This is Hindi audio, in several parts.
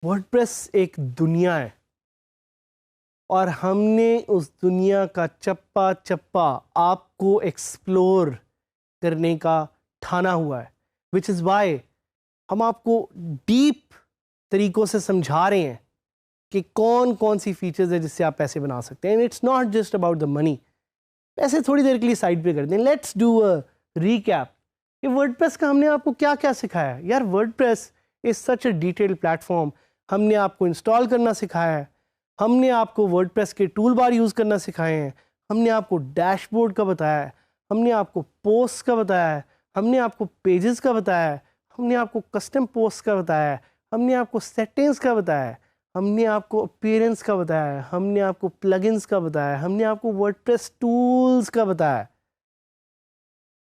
वर्डप्रेस एक दुनिया है और हमने उस दुनिया का चप्पा चप्पा आपको एक्सप्लोर करने का ठाना हुआ है, विच इज़ वाई हम आपको डीप तरीक़ों से समझा रहे हैं कि कौन कौन सी फीचर्स है जिससे आप पैसे बना सकते हैं। It's not just about the money. पैसे थोड़ी देर के लिए साइड पे कर दें, लेट्स डू अ रीकैप कि वर्डप्रेस का हमने आपको क्या क्या सिखाया है। यार WordPress is such a detailed platform. हमने आपको इंस्टॉल करना सिखाया है, हमने आपको वर्डप्रेस के टूल बार यूज़ करना सिखाए हैं, हमने आपको डैशबोर्ड का बताया है, हमने आपको पोस्ट का बताया है, हमने आपको पेजेस का बताया है, हमने आपको कस्टम पोस्ट का बताया है, हमने आपको सेटिंग्स का बताया है, हमने आपको अपीयरेंस का बताया है, हमने आपको प्लगइन्स का बताया है, हमने आपको वर्डप्रेस टूल्स का बताया है।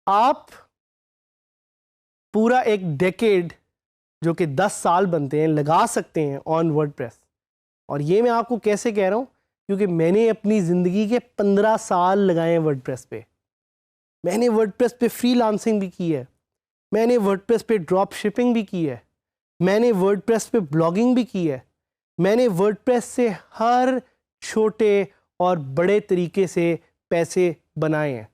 आप पूरा एक डेकेड जो कि 10 साल बनते हैं लगा सकते हैं ऑन वर्डप्रेस। और ये मैं आपको कैसे कह रहा हूँ, क्योंकि मैंने अपनी ज़िंदगी के 15 साल लगाए हैं वर्डप्रेस पे। मैंने वर्डप्रेस पे फ्रीलांसिंग भी की है, मैंने वर्डप्रेस पे ड्रॉप शिपिंग भी की है, मैंने वर्डप्रेस पे ब्लॉगिंग भी की है, मैंने वर्डप्रेस से हर छोटे और बड़े तरीके से पैसे बनाए हैं,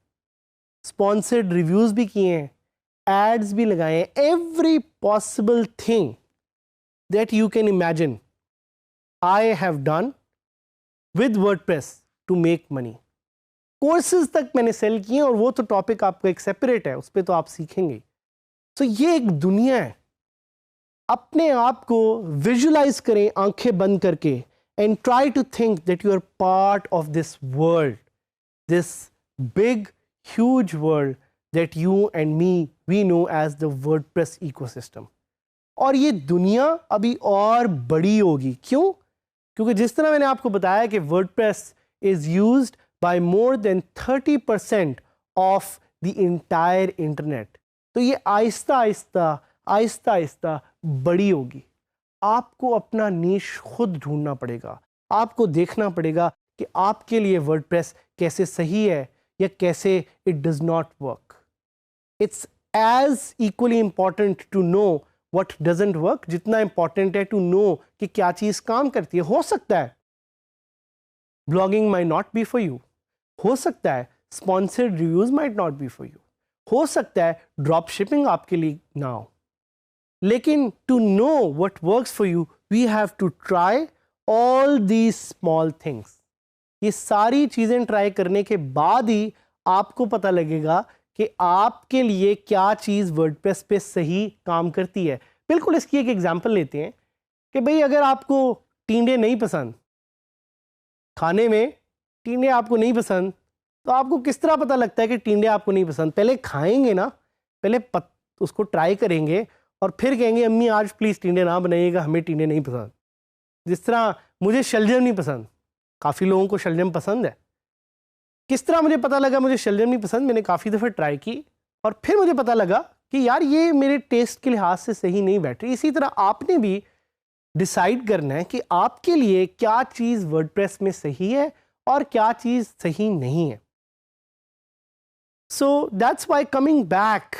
स्पॉन्सर्ड रिव्यूज़ भी किए हैं, एड्स भी लगाए हैं, every possible thing that you can imagine I have done with WordPress to make money. Courses तक मैंने सेल किए और वो तो टॉपिक आपका एक सेपरेट है, उस पर तो आप सीखेंगे। तो ये एक दुनिया है। अपने आप को विजुलाइज करें आंखें बंद करके and try to think that you are part of this world, this big huge world that you and me we know as the WordPress ecosystem। और ये दुनिया अभी और बड़ी होगी। क्यों? क्योंकि जिस तरह मैंने आपको बताया कि WordPress is used by more than 30% of the entire internet। तो ये आहिस्ता आहिस्ता बड़ी होगी। आपको अपना नीश खुद ढूंढना पड़ेगा, आपको देखना पड़ेगा कि आपके लिए WordPress कैसे सही है या कैसे it does not work। It's as equally important to know what doesn't work जितना important है to know कि क्या चीज़ काम करती है। हो सकता है blogging might not be for you, हो सकता है sponsored reviews might not be for you, हो सकता है drop shipping आपके लिए ना हो, लेकिन to know what works for you we have to try all these small things। ये सारी चीज़ें ट्राई करने के बाद ही आपको पता लगेगा कि आपके लिए क्या चीज़ वर्डप्रेस पे सही काम करती है। बिल्कुल इसकी एक एग्जांपल लेते हैं कि भाई अगर आपको टींडे नहीं पसंद, खाने में टींडे आपको नहीं पसंद, तो आपको किस तरह पता लगता है कि टींडे आपको नहीं पसंद? पहले खाएंगे ना, पहले उसको ट्राई करेंगे और फिर कहेंगे अम्मी आज प्लीज़ टींडे ना बनाइएगा, हमें टींडे नहीं पसंद। जिस तरह मुझे शलजम नहीं पसंद, काफ़ी लोगों को शलजम पसंद है। किस तरह मुझे पता लगा मुझे शलजम नहीं पसंद? मैंने काफ़ी दफ़े ट्राई की और फिर मुझे पता लगा कि यार ये मेरे टेस्ट के लिहाज से सही नहीं बैठ रही। इसी तरह आपने भी डिसाइड करना है कि आपके लिए क्या चीज़ वर्डप्रेस में सही है और क्या चीज़ सही नहीं है। So that's why coming back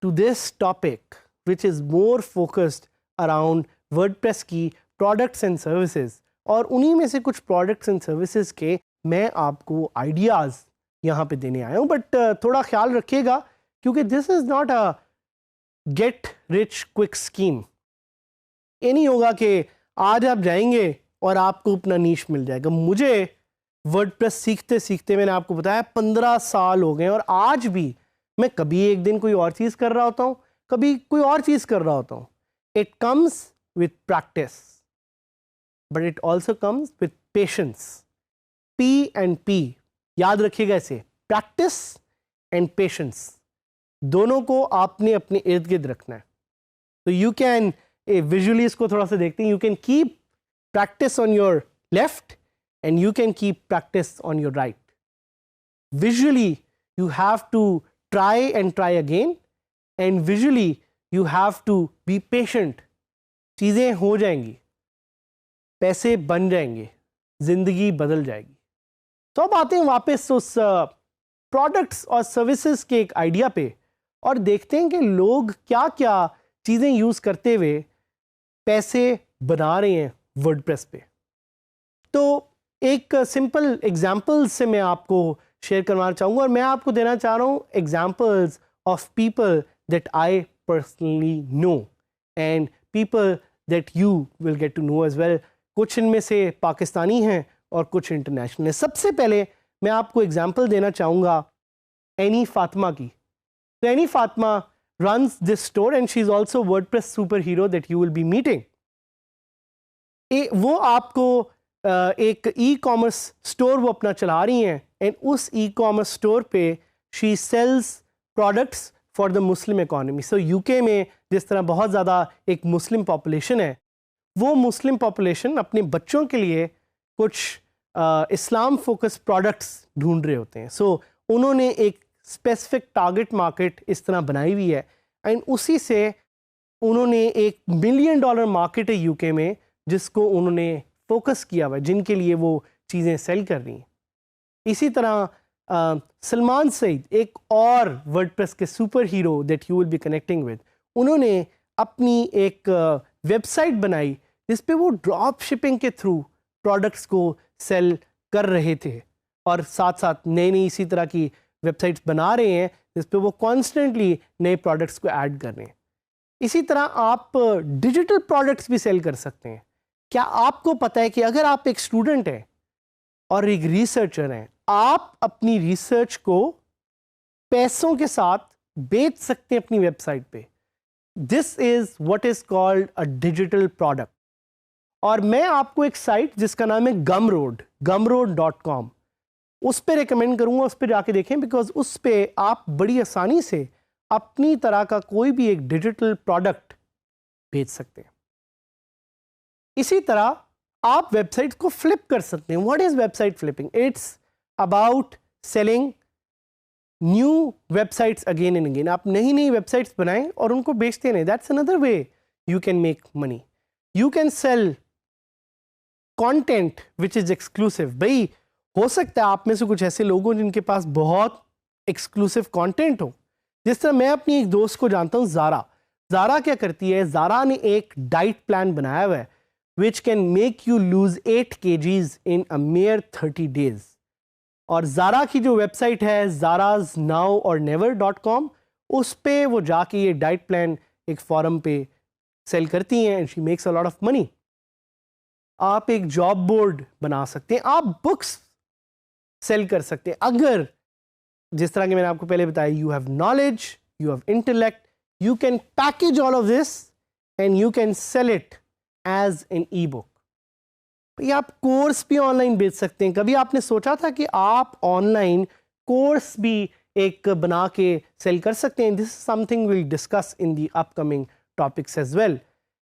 to this topic which is more focused around WordPress की प्रोडक्ट्स एंड सर्विसेज, और उन्हीं में से कुछ प्रोडक्ट्स एंड सर्विसेज के मैं आपको आइडियाज़ यहाँ पे देने आया हूँ। बट थोड़ा ख्याल रखिएगा क्योंकि this is not a get rich quick scheme. ये नहीं होगा कि आज आप जाएंगे और आपको अपना नीश मिल जाएगा। मुझे वर्डप्रेस सीखते सीखते मैंने आपको बताया 15 साल हो गए और आज भी मैं कभी एक दिन कोई और चीज़ कर रहा होता हूँ, कभी कोई और चीज़ कर रहा होता हूँ। It comes with practice but it also comes with patience. P and P याद रखिएगा इसे, प्रैक्टिस एंड पेशेंस दोनों को आपने अपने इर्द गिर्द रखना है। तो यू कैन विजुअली इसको थोड़ा सा देखते हैं, you can keep practice on your left and you can keep practice on your right. Visually you have to try and try again, and visually you have to be patient. चीज़ें हो जाएंगी, पैसे बन जाएंगे, ज़िंदगी बदल जाएगी। तो अब आते हैं वापस उस प्रोडक्ट्स और सर्विसेज के एक आइडिया पे और देखते हैं कि लोग क्या क्या चीज़ें यूज़ करते हुए पैसे बना रहे हैं वर्डप्रेस पे। तो एक सिंपल एग्जांपल्स से मैं आपको शेयर करवाना चाहूँगा और मैं आपको देना चाह रहा हूँ examples of people that I personally know and people that you will get to know as well. कुछ इनमें से पाकिस्तानी हैं और कुछ इंटरनेशनल हैं। सबसे पहले मैं आपको एग्जांपल देना चाहूँगा एनी फातिमा की। तो any Fatima runs this store and she is also WordPress superhero that you will be meeting. वो आपको एक ई-कॉमर्स स्टोर वो अपना चला रही हैं एंड उस ई-कॉमर्स स्टोर पे she sales products for the Muslim economy. So UK में जिस तरह बहुत ज़्यादा एक मुस्लिम पॉपुलेशन है, वो मुस्लिम पॉपुलेशन अपने बच्चों के लिए कुछ इस्लाम फोकस प्रोडक्ट्स ढूंढ रहे होते हैं। सो उन्होंने एक स्पेसिफिक टारगेट मार्केट इस तरह बनाई हुई है एंड उसी से उन्होंने एक $1 मिलियन मार्केट है यूके में जिसको उन्होंने फोकस किया हुआ है, जिनके लिए वो चीज़ें सेल कर रही हैं। इसी तरह सलमान सईद एक और वर्डप्रेस के super hero that you will be connecting with, उन्होंने अपनी एक वेबसाइट बनाई जिस पे वो ड्रॉप शिपिंग के थ्रू प्रोडक्ट्स को सेल कर रहे थे और साथ साथ नई नई इसी तरह की वेबसाइट्स बना रहे हैं जिस पे वो कॉन्स्टेंटली नए प्रोडक्ट्स को ऐड कर रहे हैं। इसी तरह आप डिजिटल प्रोडक्ट्स भी सेल कर सकते हैं। क्या आपको पता है कि अगर आप एक स्टूडेंट हैं और एक रिसर्चर हैं, आप अपनी रिसर्च को पैसों के साथ बेच सकते हैं अपनी वेबसाइट पे। This is what is called a digital product. और मैं आपको एक साइट जिसका नाम है gumroad.com, उस पर रिकमेंड करूंगा, उस पर जाके देखें, बिकॉज उस पर आप बड़ी आसानी से अपनी तरह का कोई भी एक डिजिटल प्रोडक्ट बेच सकते हैं। इसी तरह आप वेबसाइट को फ्लिप कर सकते हैं। What is website flipping? It's about selling new websites again and again. आप नई नई वेबसाइट्स बनाएं और उनको बेचते रहें। That's another way you can make money. You can cell content which is exclusive. भाई हो सकता है आप में से कुछ ऐसे लोग हों जिनके पास बहुत एक्सक्लूसिव कंटेंट हो। जिस तरह मैं अपनी एक दोस्त को जानता हूँ, ज़ारा क्या करती है, ज़ारा ने एक डाइट प्लान बनाया हुआ है which can make you lose 8 kgs in a mayor 30 days। और ज़ारा की जो वेबसाइट है ZarasNowOrNever.com, उस पे वो जाके ये डाइट प्लान एक फॉरम पे सेल करती हैं and she makes a lot of money. आप एक जॉब बोर्ड बना सकते हैं, आप बुक्स सेल कर सकते हैं। अगर जिस तरह के मैंने आपको पहले बताया, you have knowledge, you have intellect, you can package all of this and you can sell it as an e book. ये आप कोर्स भी ऑनलाइन बेच सकते हैं। कभी आपने सोचा था कि आप ऑनलाइन कोर्स भी एक बना के सेल कर सकते हैं? This is something will discuss in the upcoming topics as well.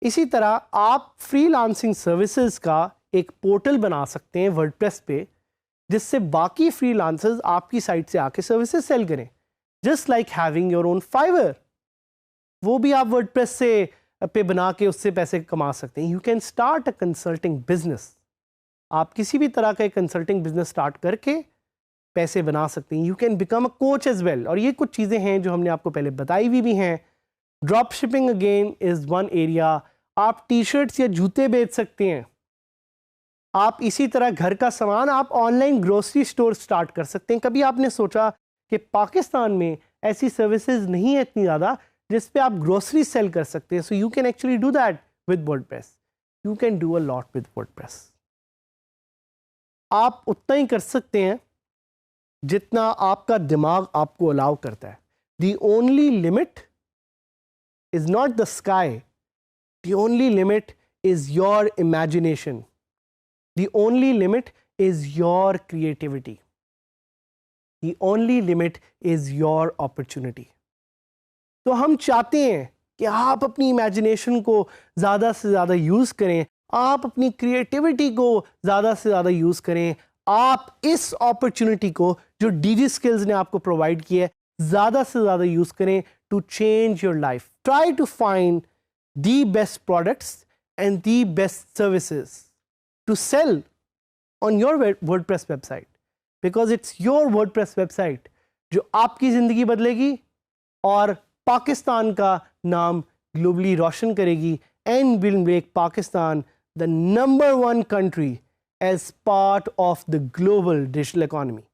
इसी तरह आप फ्रीलांसिंग सर्विसेज का एक पोर्टल बना सकते हैं वर्डप्रेस पे, जिससे बाकी फ्रीलांसर्स आपकी साइट से आके सर्विसेज सेल करें। Just like having your own Fiverr, वो भी आप वर्डप्रेस से पे बना के उससे पैसे कमा सकते हैं। You can start a consulting business. आप किसी भी तरह का एक कंसल्टिंग बिजनेस स्टार्ट करके पैसे बना सकते हैं। You can become a coach as well. और ये कुछ चीज़ें हैं जो हमने आपको पहले बताई हुई भी हैं। Drop shipping again is one area. आप टी शर्ट्स या जूते बेच सकते हैं। आप इसी तरह घर का सामान, आप ऑनलाइन ग्रोसरी स्टोर स्टार्ट कर सकते हैं। कभी आपने सोचा कि पाकिस्तान में ऐसी सर्विसेज नहीं है इतनी ज़्यादा जिस पे आप ग्रोसरी सेल कर सकते हैं? So you can actually do that with WordPress. You can do a lot with WordPress. आप उतना ही कर सकते हैं जितना आपका दिमाग आपको अलाउ करता है। The only limit is not the sky, the only limit is your imagination, the only limit is your creativity, the only limit is your opportunity. तो हम चाहते हैं कि आप अपनी इमेजिनेशन को ज़्यादा से ज़्यादा यूज़ करें, आप अपनी क्रिएटिविटी को ज़्यादा से ज़्यादा यूज़ करें, आप इस अपॉर्चुनिटी को जो डीडी स्किल्स ने आपको प्रोवाइड की है ज़्यादा से ज़्यादा यूज़ करें to change your life. Try to find the best products and the best services to sell on your WordPress website, because it's your WordPress website जो आपकी ज़िंदगी बदलेगी और पाकिस्तान का नाम ग्लोबली रोशन करेगी and will make Pakistan the #1 country as part of the global digital economy.